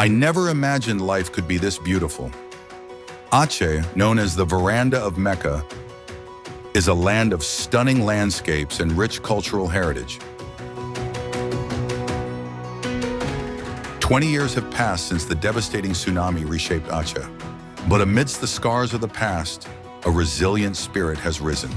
I never imagined life could be this beautiful. Aceh, known as the Veranda of Mecca, is a land of stunning landscapes and rich cultural heritage. 20 years have passed since the devastating tsunami reshaped Aceh. But amidst the scars of the past, a resilient spirit has risen.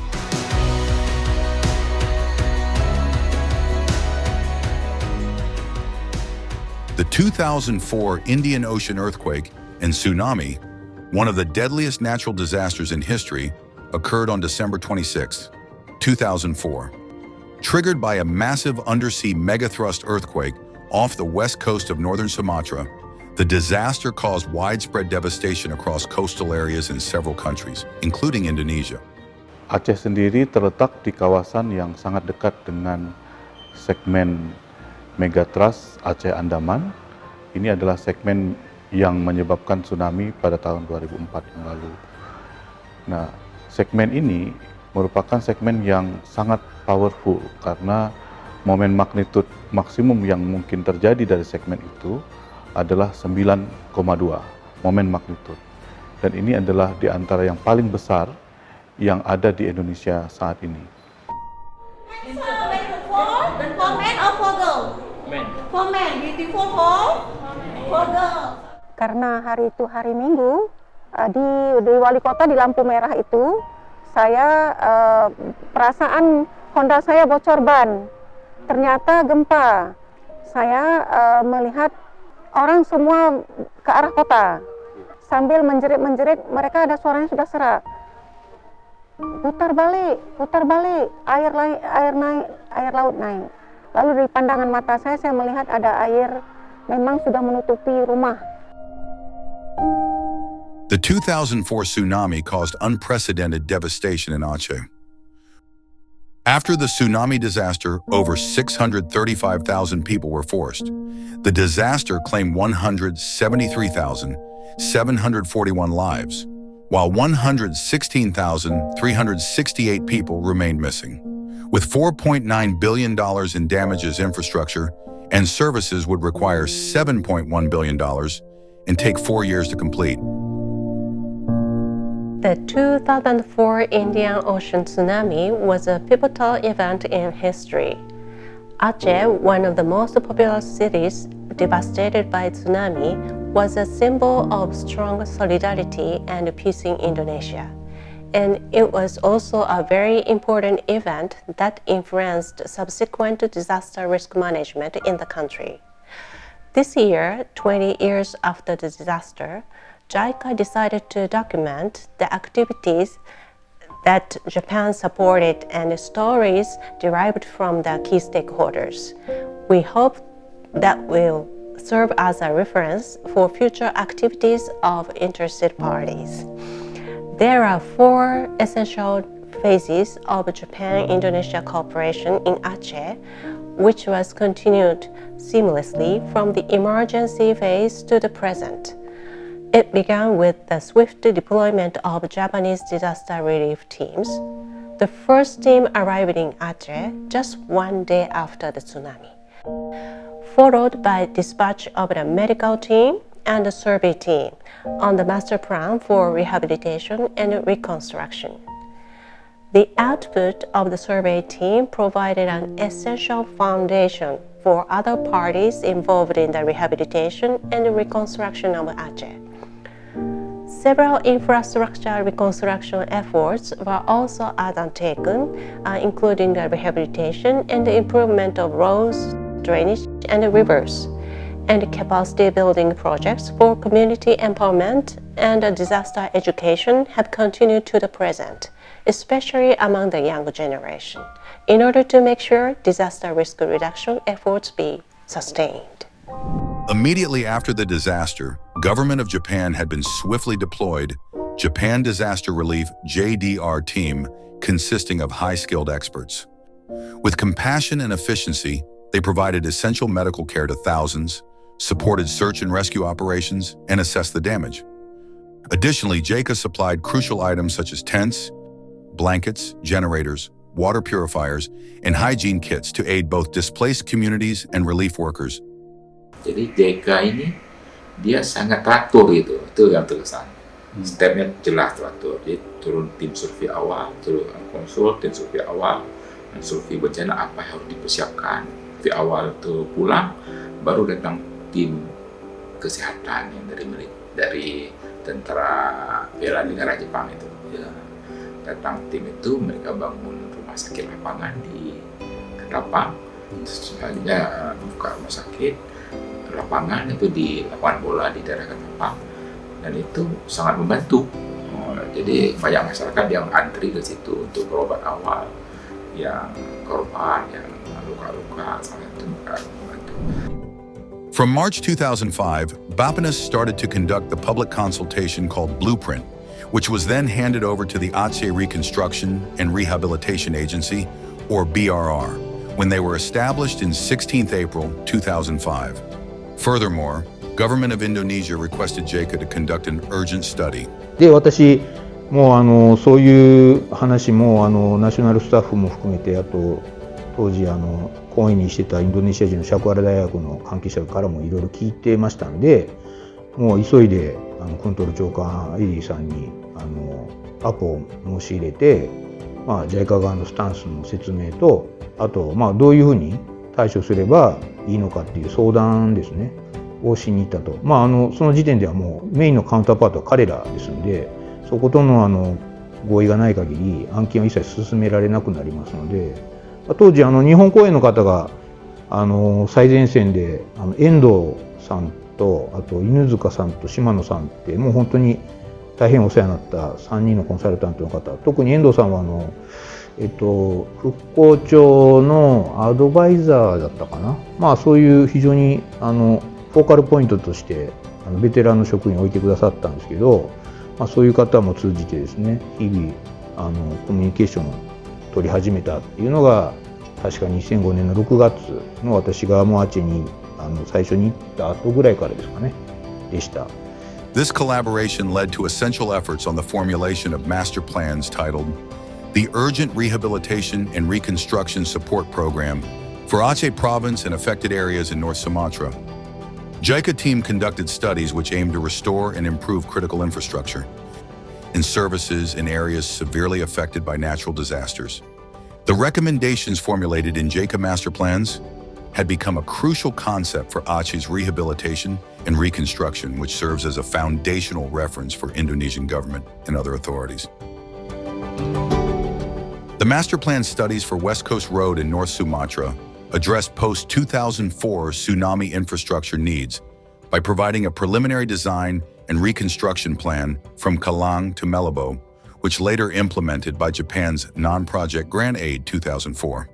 The 2004 Indian Ocean earthquake and tsunami, one of the deadliest natural disasters in history, occurred on December 26, 2004. Triggered by a massive undersea megathrust earthquake off the west coast of northern Sumatra, the disaster caused widespread devastation across coastal areas in several countries, including Indonesia. Aceh sendiri terletak di kawasan yang sangat dekat dengan segmen Megatrust Aceh Andaman. Ini adalah segmen yang menyebabkan tsunami pada tahun 2004 yang lalu. Nah, segmen ini merupakan segmen yang sangat powerful karena momen magnitude maksimum yang mungkin terjadi dari segmen itu adalah 9,2 momen magnitude. Dan ini adalah di antara yang paling besar yang ada di Indonesia saat ini. Karena hari itu hari Minggu, di wali kota di lampu merah itu, saya perasaan Honda saya bocor ban. Ternyata gempa. Saya melihat orang semua ke arah kota. Sambil menjerit-menjerit, mereka ada suaranya sudah serak. Putar balik, air naik, air laut naik. Lalu dari pandangan mata saya melihat ada air memang sudah menutupi rumah. The 2004 tsunami caused unprecedented devastation in Aceh. After the tsunami disaster, over 635,000 people were forced. The disaster claimed 173,741 lives, while 116,368 people remained missing. With $4.9 billion in damages, infrastructure and services would require $7.1 billion and take 4 years to complete. The 2004 Indian Ocean tsunami was a pivotal event in history. Aceh, one of the most populous cities devastated by tsunami, was a symbol of strong solidarity and peace in Indonesia. And it was also a very important event that influenced subsequent disaster risk management in the country. This year, 20 years after the disaster, JICA decided to document the activities that Japan supported and stories derived from the key stakeholders. We hope that will serve as a reference for future activities of interested parties. There are 4 essential phases of Japan-Indonesia cooperation in Aceh, which was continued seamlessly from the emergency phase to the present. It began with the swift deployment of Japanese disaster relief teams. The first team arrived in Aceh just 1 day after the tsunami, followed by dispatch of the medical team and the survey team on the master plan for rehabilitation and reconstruction. The output of the survey team provided an essential foundation for other parties involved in the rehabilitation and reconstruction of Aceh. Several infrastructure reconstruction efforts were also undertaken, including the rehabilitation and the improvement of roads, drainage, and rivers, and capacity building projects for community empowerment and disaster education have continued to the present, especially among the younger generation, in order to make sure disaster risk reduction efforts be sustained. Immediately after the disaster, Government of Japan had been swiftly deployed Japan Disaster Relief JDR team consisting of high-skilled experts. With compassion and efficiency, they provided essential medical care to thousands, supported search and rescue operations, and assessed the damage. Additionally, JICA supplied crucial items such as tents, blankets, generators, water purifiers, and hygiene kits to aid both displaced communities and relief workers. Jadi JICA ini dia sangat teratur gitu, itu yang terkesan. Stepnya jelas teratur. Jadi turun tim survei awal, turun konsul, tim survei awal, dan survei bencana apa yang harus dipersiapkan. Survei awal itu pulang, baru datang tim kesehatan yang dari tentara bela negara Jepang itu. Ya, datang tim itu, mereka bangun rumah sakit lapangan di Ketapang. Selanjutnya buka rumah sakit lapangan itu di lapangan bola di daerah Ketapang, dan itu sangat membantu. Jadi banyak masyarakat yang antri ke situ untuk berobat awal, yang korban, yang luka-luka, sangat membantu. From March 2005, Bappenas started to conduct the public consultation called Blueprint, which was then handed over to the Aceh Reconstruction and Rehabilitation Agency, or BRR, when they were established in 16th April 2005. Furthermore, Government of Indonesia requested JICA to conduct an urgent study. で、私もうそういう話もナショナルスタッフも含めて、あと当時講演にしてたインドネシア人のシャクアラ大学の関係者からもいろいろ聞いてましたんで、もう急いでコントロール長官エリーさんにアポを申し入れて、JICA 側のスタンスの説明と、あとどういうふうに対処すればいいのかっていう相談ですねをしに行ったと。その時点ではもうメインのカウンターパートは彼らですんで、そことの合意がない限り案件は一切進められなくなりますので、当時日本公演の方が最前線で遠藤さんと、あと犬塚さんと島野さんって、もう本当に大変お世話になった3人のコンサルタントの方、特に遠藤さんは復興庁のアドバイザーだったかな、そういう非常にフォーカルポイントとしてベテランの職員を置いてくださったんですけど、そういう方も通じてですね、日々コミュニケーションを取り始めたっていうのが、確か2005年の6月の私がもうアチェに最初に行った後ぐらいからですかね、でした。This collaboration led to essential efforts on the formulation of master plans titled the Urgent Rehabilitation and Reconstruction Support Program for Aceh Province and affected areas in North Sumatra. JICA team conducted studies which aimed to restore and improve critical infrastructure and services in areas severely affected by natural disasters. The recommendations formulated in JICA master plans had become a crucial concept for Aceh's rehabilitation and reconstruction, which serves as a foundational reference for Indonesian government and other authorities. The master plan studies for West Coast Road in North Sumatra addressed post-2004 tsunami infrastructure needs by providing a preliminary design and reconstruction plan from Kalang to Melobo, which later implemented by Japan's non-project grant aid 2004.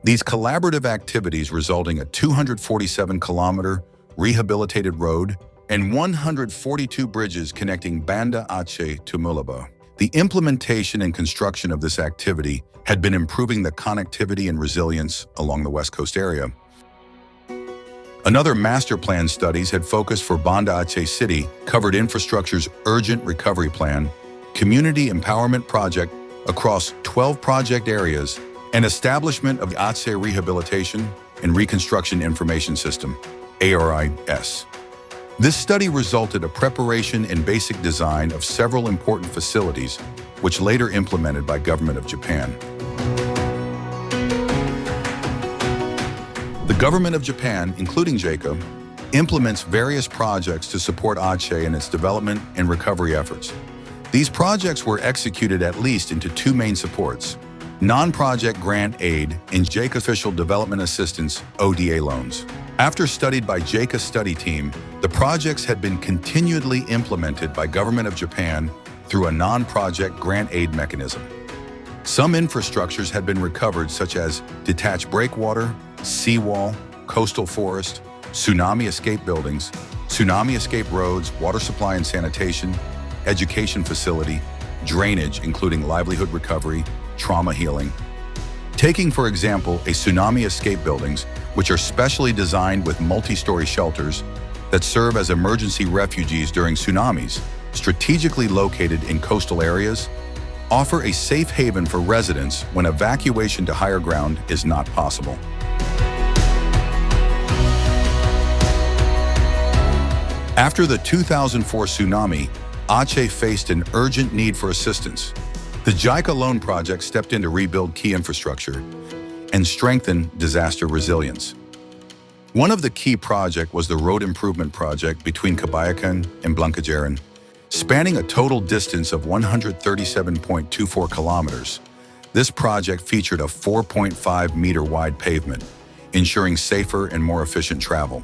These collaborative activities resulting a 247-kilometer rehabilitated road and 142 bridges connecting Banda Aceh to Melobo. The implementation and construction of this activity had been improving the connectivity and resilience along the West Coast area. Another master plan studies had focused for Banda Aceh City, covered infrastructure's urgent recovery plan, community empowerment project across 12 project areas, and establishment of the Aceh Rehabilitation and Reconstruction Information System, ARIS. This study resulted in a preparation and basic design of several important facilities, which later implemented by Government of Japan. The Government of Japan, including JICA, implements various projects to support Aceh in its development and recovery efforts. These projects were executed at least into two main supports: non-project grant aid and JICA official development assistance (ODA) loans. After studied by JICA study team, the projects had been continually implemented by Government of Japan through a non-project grant aid mechanism. Some infrastructures had been recovered, such as detached breakwater, seawall, coastal forest, tsunami escape buildings, tsunami escape roads, water supply and sanitation, education facility, drainage including livelihood recovery, trauma healing. Taking, for example, a tsunami escape buildings, which are specially designed with multi-story shelters that serve as emergency refugees during tsunamis, strategically located in coastal areas, offer a safe haven for residents when evacuation to higher ground is not possible. After the 2004 tsunami, Aceh faced an urgent need for assistance. The JICA Loan Project stepped in to rebuild key infrastructure and strengthen disaster resilience. One of the key projects was the road improvement project between Kebayokan and Blancajaran, spanning a total distance of 137.24 kilometers. This project featured a 4.5-meter wide pavement, ensuring safer and more efficient travel.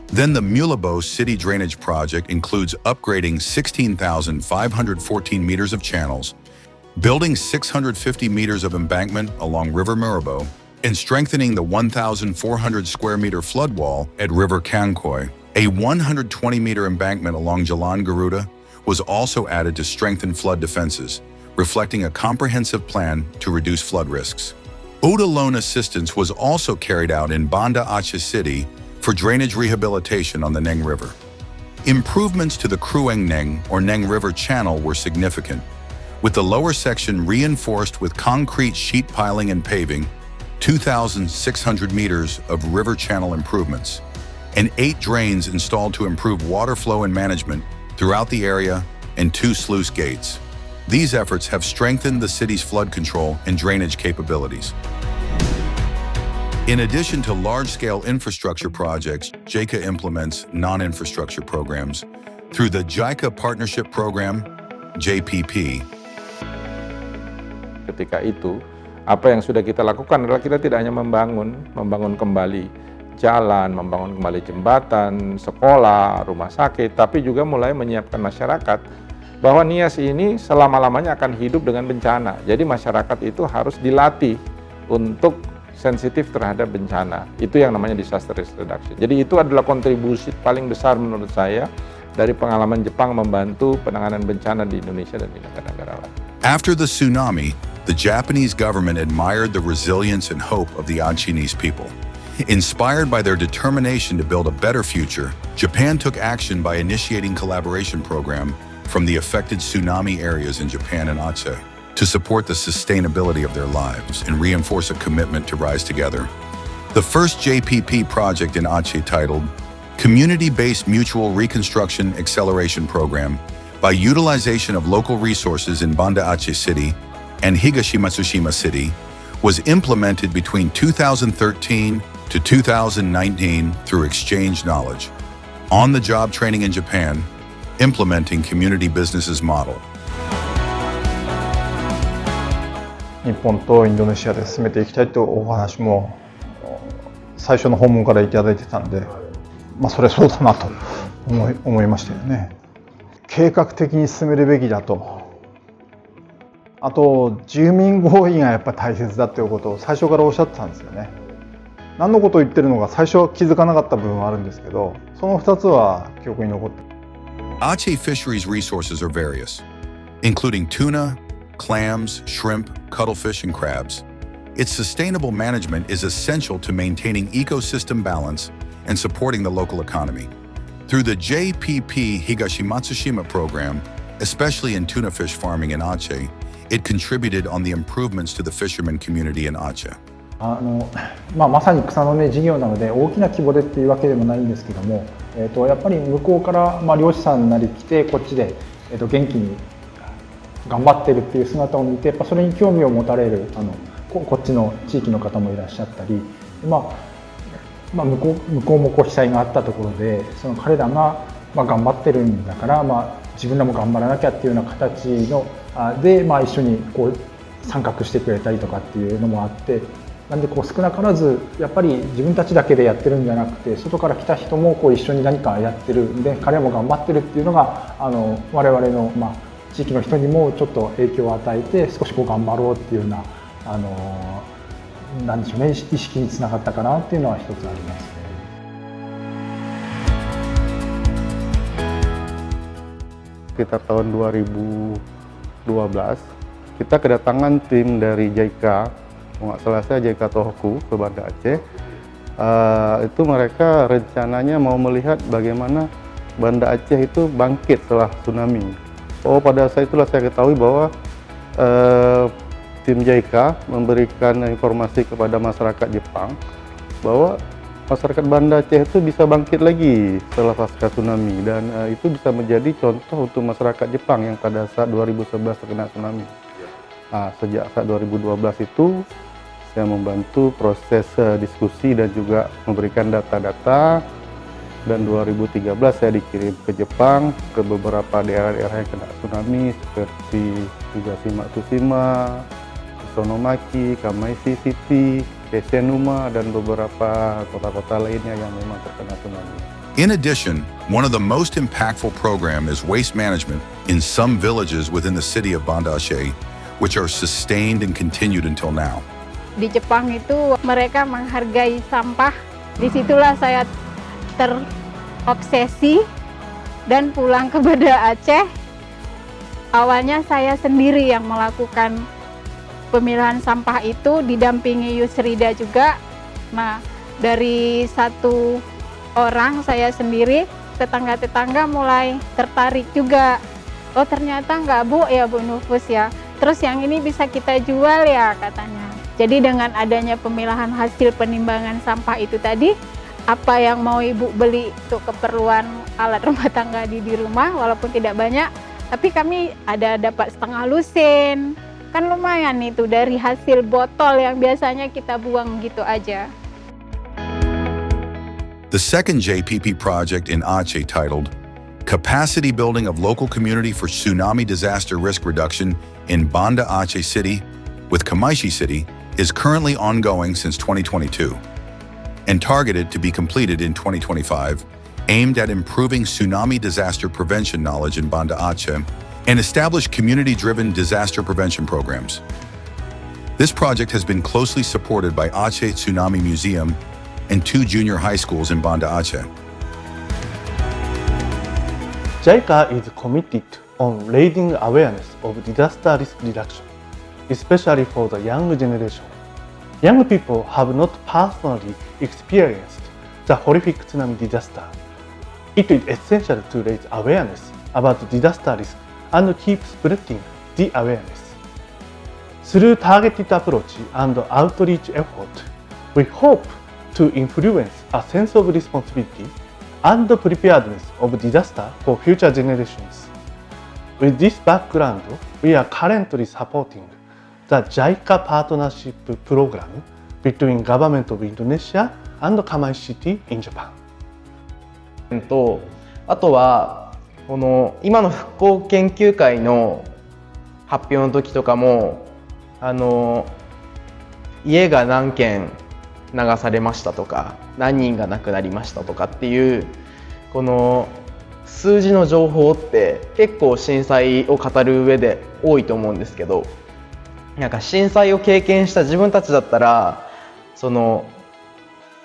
Then the Mulabo City Drainage Project includes upgrading 16,514 meters of channels, building 650 meters of embankment along River Murabo, and strengthening the 1,400 square meter flood wall at River Kangkoi. A 120-meter embankment along Jalan Garuda was also added to strengthen flood defenses, reflecting a comprehensive plan to reduce flood risks. ODA loan assistance was also carried out in Banda Aceh City for drainage rehabilitation on the Neng River. Improvements to the Krueng Neng or Neng River channel were significant, with the lower section reinforced with concrete sheet piling and paving, 2,600 meters of river channel improvements, and 8 drains installed to improve water flow and management throughout the area, and 2 sluice gates. These efforts have strengthened the city's flood control and drainage capabilities. In addition to large-scale infrastructure projects, JICA implements non-infrastructure programs through the JICA Partnership Program, JPP. Ketika itu, apa yang sudah kita lakukan adalah kita tidak hanya membangun kembali jalan, membangun kembali jembatan, sekolah, rumah sakit, tapi juga mulai menyiapkan masyarakat bahwa Nias ini selama-lamanya akan hidup dengan bencana. Jadi masyarakat itu harus dilatih untuk sensitif terhadap bencana. Itu yang namanya disaster risk reduction. Jadi itu adalah kontribusi paling besar menurut saya dari pengalaman Jepang membantu penanganan bencana di Indonesia dan di negara-negara lain. After the tsunami, the Japanese government admired the resilience and hope of the Acehnese people. Inspired by their determination to build a better future, Japan took action by initiating collaboration program from the affected tsunami areas in Japan and Aceh to support the sustainability of their lives and reinforce a commitment to rise together. The first JPP project in Aceh, titled Community-Based Mutual Reconstruction Acceleration Program, by utilization of local resources in Banda Aceh City and Higashimatsushima City, was implemented between 2013 to 2019 through exchange knowledge, on-the-job training in Japan, implementing community businesses model. 日本とインドネシアで進めていきたいというお話も最初の訪問からいただいてたので、それそうだなと思いましたよね。計画的に進めるべきだと。あと住民合意がやっぱり大切だということを最初からおっしゃってたんですよね。何のことを言ってるのか最初は気づかなかった部分はあるんですけど、その2つは記憶に残っている。 Aceh fisheries resources are various, including tuna, clams, shrimp, cuttlefish, and crabs. Its sustainable management is essential to maintaining ecosystem balance and supporting the local economy. Through the JPP Higashimatsushima program, especially in tuna fish farming in Aceh, it contributed on the improvements to the fisherman community in Aceh. まさに草の根事業なので大きな規模でっていうわけでもないんですけども、やっぱり向こうから、漁師さんなり来てこっちで、元気に頑張ってるっていう姿を見てやっぱそれに興味を持たれるこっちの地域の方もいらっしゃったり、向こうも被災があったところでその彼らが、頑張ってるんだから、自分らも頑張らなきゃっていうような形ので、一緒にこう参画してくれたりとかっていうのもあって。なんで少なからずやっぱり自分たちだけでやってるんじゃなくて外から来た人も一緒に何かやってるんで彼らも頑張ってるっていうのが我々の、地域の人にもちょっと影響を与えて少し頑張ろうっていうようななんでしょうね、意識につながったかなっていうのは一つあります。Sekitar tahun 2012 kita kedatangan tim dari JICA. Kalau nggak salah saya JICA Tohoku ke Banda Aceh, itu mereka rencananya mau melihat bagaimana Banda Aceh itu bangkit setelah tsunami. Pada saat itulah saya ketahui bahwa tim JICA memberikan informasi kepada masyarakat Jepang bahwa masyarakat Banda Aceh itu bisa bangkit lagi setelah pasca tsunami, dan itu bisa menjadi contoh untuk masyarakat Jepang yang pada saat 2011 terkena tsunami. Nah, sejak saat 2012 itu saya membantu proses diskusi dan juga memberikan data-data, dan 2013 saya dikirim ke Jepang ke beberapa daerah-daerah yang kena tsunami seperti Higashi Matsushima, Sonomaki, Kamaisi City, Kesenuma, dan beberapa kota-kota lainnya yang memang terkena tsunami. In addition, one of the most impactful program is waste management in some villages within the city of Banda Aceh, which are sustained and continued until now. Di Jepang itu mereka menghargai sampah. Disitulah saya terobsesi dan pulang ke Banda Aceh. Awalnya saya sendiri yang melakukan pemilahan sampah itu, didampingi Yusrida juga. Nah, dari satu orang saya sendiri, tetangga-tetangga mulai tertarik juga. Oh, ternyata nggak Bu ya Bu Nufus ya. Terus yang ini bisa kita jual ya katanya. Jadi dengan adanya pemilahan hasil penimbangan sampah itu tadi, apa yang mau Ibu beli untuk keperluan alat rumah tangga di rumah, walaupun tidak banyak, tapi kami ada dapat setengah lusin. Kan lumayan itu dari hasil botol yang biasanya kita buang gitu aja. The second JPP project in Aceh, titled Capacity Building of Local Community for Tsunami Disaster Risk Reduction in Banda Aceh City with Kamaisi City, is currently ongoing since 2022 and targeted to be completed in 2025, aimed at improving tsunami disaster prevention knowledge in Banda Aceh and establish community-driven disaster prevention programs. This project has been closely supported by Aceh Tsunami Museum and 2 junior high schools in Banda Aceh. JICA is committed on raising awareness of disaster risk reduction, especially for the young generation. Young people have not personally experienced the horrific tsunami disaster. It is essential to raise awareness about disaster risk and keep spreading the awareness. Through targeted approach and outreach effort, we hope to influence a sense of responsibility and the preparedness of disaster for future generations. With this background, we are currently supporting the JICA partnership program between Government of Indonesia and Kamai City in Japan. あとはこの今の復興研究会の発表の時とかも家が何軒流されましたとか何人が亡くなりましたとかっていうこの数字の情報って結構震災を語る上で多いと思うんですけど、なんか震災を経験した自分たちだったらその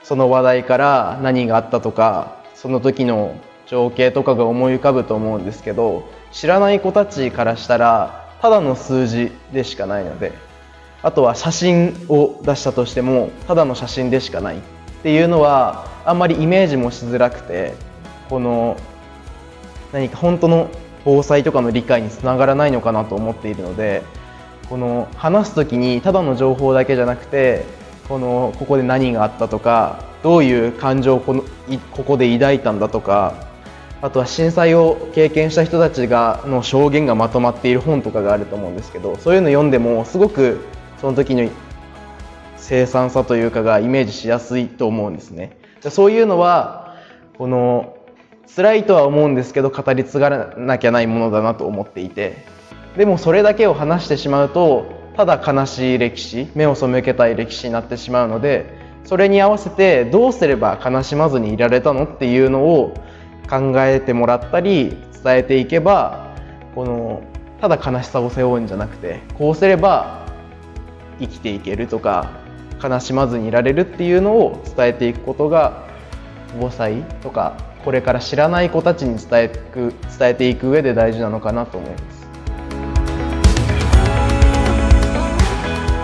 話題から何があったとかその時の情景とかが思い浮かぶと思うんですけど、知らない子たちからしたらただの数字でしかないので、あとは写真を出したとしてもただの写真でしかないっていうのはあんまりイメージもしづらくて、この何か本当の防災とかの理解につながらないのかなと思っているので、この話す時にただの情報だけじゃなくてここで何があったとかどういう感情をここで抱いたんだとか、あとは震災を経験した人たちの証言がまとまっている本とかがあると思うんですけど、そういうの読んでもすごくその時の凄惨さというかがイメージしやすいと思うんですね。そういうのはこの辛いとは思うんですけど語り継がなきゃないものだなと思っていて、でもそれだけを話してしまうとただ悲しい歴史、目を背けたい歴史になってしまうので、それに合わせてどうすれば悲しまずにいられたのっていうのを考えてもらったり伝えていけば、ただ悲しさを背負うんじゃなくてこうすれば生きていけるとか悲しまずにいられるっていうのを伝えていくことが防災とかこれから知らない子たちに伝えていく上で大事なのかなと思います。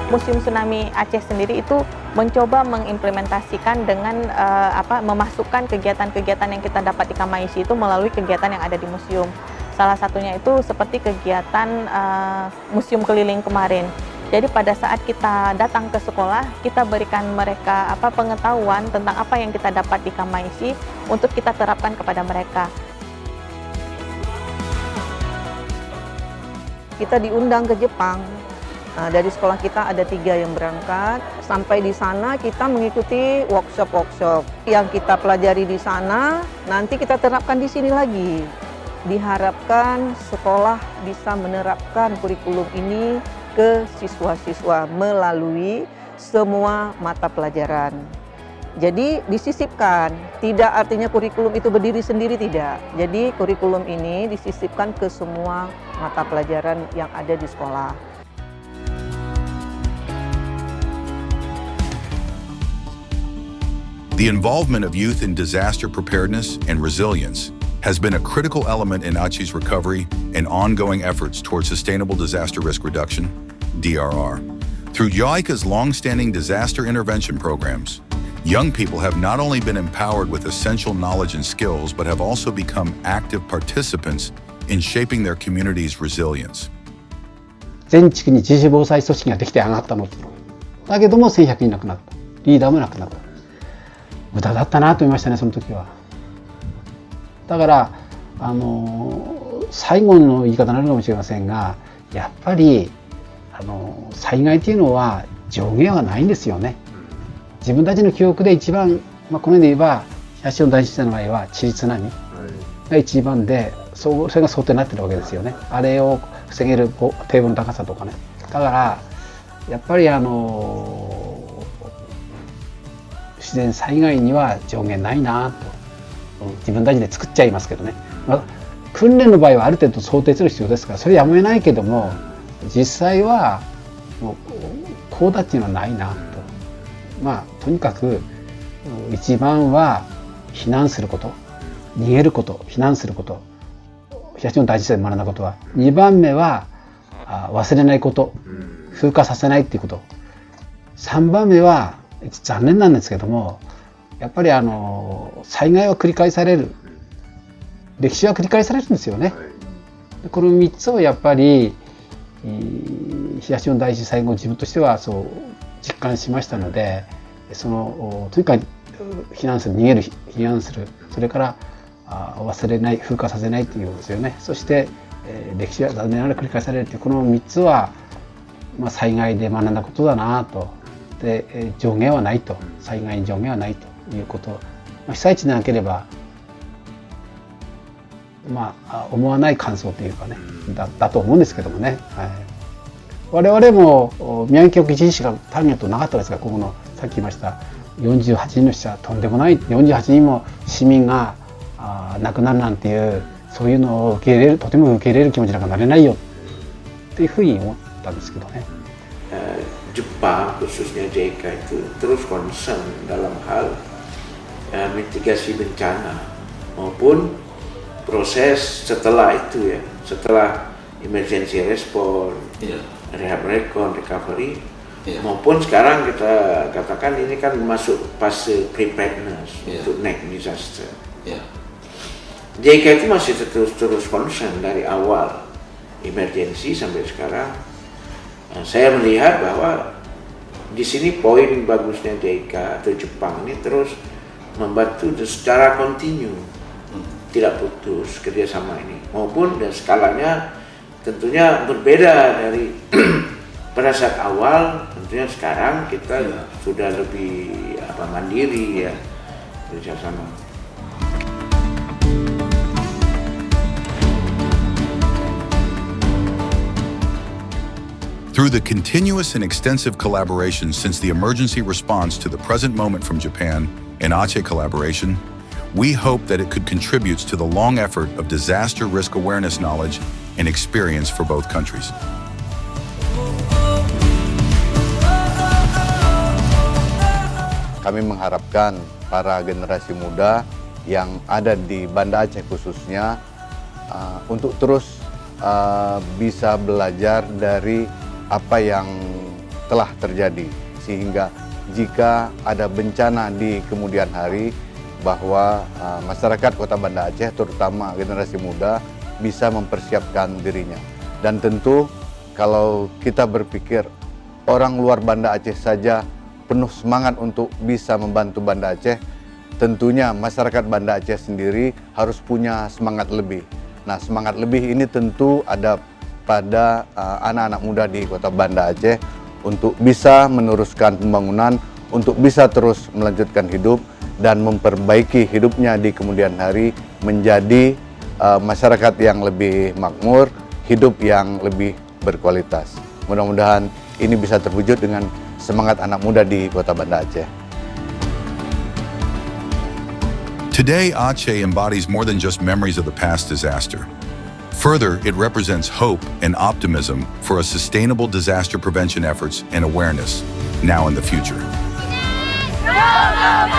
Museum Tsunami Aceh sendiri itu mencoba mengimplementasikan dengan memasukkan kegiatan-kegiatan yang kita dapat di Kamaisi itu melalui kegiatan yang ada di museum. Salah satunya itu seperti kegiatan museum keliling kemarin. Jadi pada saat kita datang ke sekolah, kita berikan mereka pengetahuan tentang apa yang kita dapat di Kamaisi untuk kita terapkan kepada mereka. Kita diundang ke Jepang. Nah, dari sekolah kita ada 3 yang berangkat. Sampai di sana kita mengikuti workshop-workshop yang kita pelajari di sana. Nanti kita terapkan di sini lagi. Diharapkan sekolah bisa menerapkan kurikulum ini ke siswa-siswa melalui semua mata pelajaran. Jadi disisipkan, tidak artinya kurikulum itu berdiri sendiri, tidak. Jadi kurikulum ini disisipkan ke semua mata pelajaran yang ada di sekolah. The involvement of youth in disaster preparedness and resilience has been a critical element in Aceh's recovery and ongoing efforts towards sustainable disaster risk reduction, DRR. Through JICA's long-standing disaster intervention programs, young people have not only been empowered with essential knowledge and skills, but have also become active participants in shaping their community's resilience. 全地区に自主防災組織ができて上がったのだけども1100人亡くなった。リーダーも亡くなった。無駄だったなと思いましたね、その時は。だから最後の言い方になるかもしれませんが、やっぱり災害というのは上限はないんですよね。自分たちの記憶で一番、この辺で言えば東日本大震災の場合は地津波が一番で、それが想定になってるわけですよね。あれを防げる堤防の高さとかね。だからやっぱり自然災害には上限ないなと自分たちで作っちゃいますけどね。訓練の場合はある程度想定する必要ですから、それやめないけども、実際はもうこうだっていうのはないなと。とにかく一番は避難すること、逃げること、避難すること、東日本大震災で学んだことは。2番目は忘れないこと、風化させないっていうこと。3番目は残念なんですけども、やっぱり災害は繰り返される、歴史は繰り返されるんですよね。この3つをやっぱり東日本大震災後自分としてはそう実感しましたので、とにかく避難する、逃げる、避難する、それから忘れない、風化させないということですよね。そして歴史は残念ながら繰り返されるという、この3つは災害で学んだことだなと。で上限はないと、災害に上限はないということ、被災地でなければ思わない感想というかね、だと思うんですけどもね。我々も宮城県1日しかターゲットなかったですが、ここのさっき言いました48人の死者、とんでもない48人も市民が亡くなるなんていう、そういうのを受け入れる、とても受け入れる気持ちなんかなれないよっていうふうに思ったんですけどね。Jepang khususnya JICA itu terus concern dalam hal mitigasi bencana maupun proses setelah itu ya, setelah emergency response, rehab recon, recovery, maupun sekarang kita katakan ini kan masuk fase preparedness untuk next disaster. JICA itu masih terus concern dari awal emergency sampai sekarang. Saya melihat bahwa di sini poin bagusnya JICA atau Jepang ini terus membantu secara kontinu, tidak putus kerjasama ini, maupun dan skalanya tentunya berbeda dari pada saat awal. Tentunya sekarang kita sudah lebih mandiri ya kerjasama. Through the continuous and extensive collaboration since the emergency response to the present moment from Japan and Aceh collaboration, we hope that it could contribute to the long effort of disaster risk awareness knowledge and experience for both countries. Kami mengharapkan para generasi muda yang ada di Banda Aceh khususnya untuk terus bisa belajar dari apa yang telah terjadi, sehingga jika ada bencana di kemudian hari, bahwa masyarakat Kota Banda Aceh, terutama generasi muda, bisa mempersiapkan dirinya. Dan tentu kalau kita berpikir orang luar Banda Aceh saja penuh semangat untuk bisa membantu Banda Aceh, tentunya masyarakat Banda Aceh sendiri harus punya semangat lebih. Nah, semangat lebih ini tentu ada pada anak-anak muda di Kota Banda Aceh untuk bisa meneruskan pembangunan, untuk bisa terus melanjutkan hidup dan memperbaiki hidupnya di kemudian hari menjadi masyarakat yang lebih makmur, hidup yang lebih berkualitas. Mudah-mudahan ini bisa terwujud dengan semangat anak muda di Kota Banda Aceh. Today, Aceh embodies more than just memories of the past disaster. Further, it represents hope and optimism for a sustainable disaster prevention efforts and awareness now in the future. Go, go, go!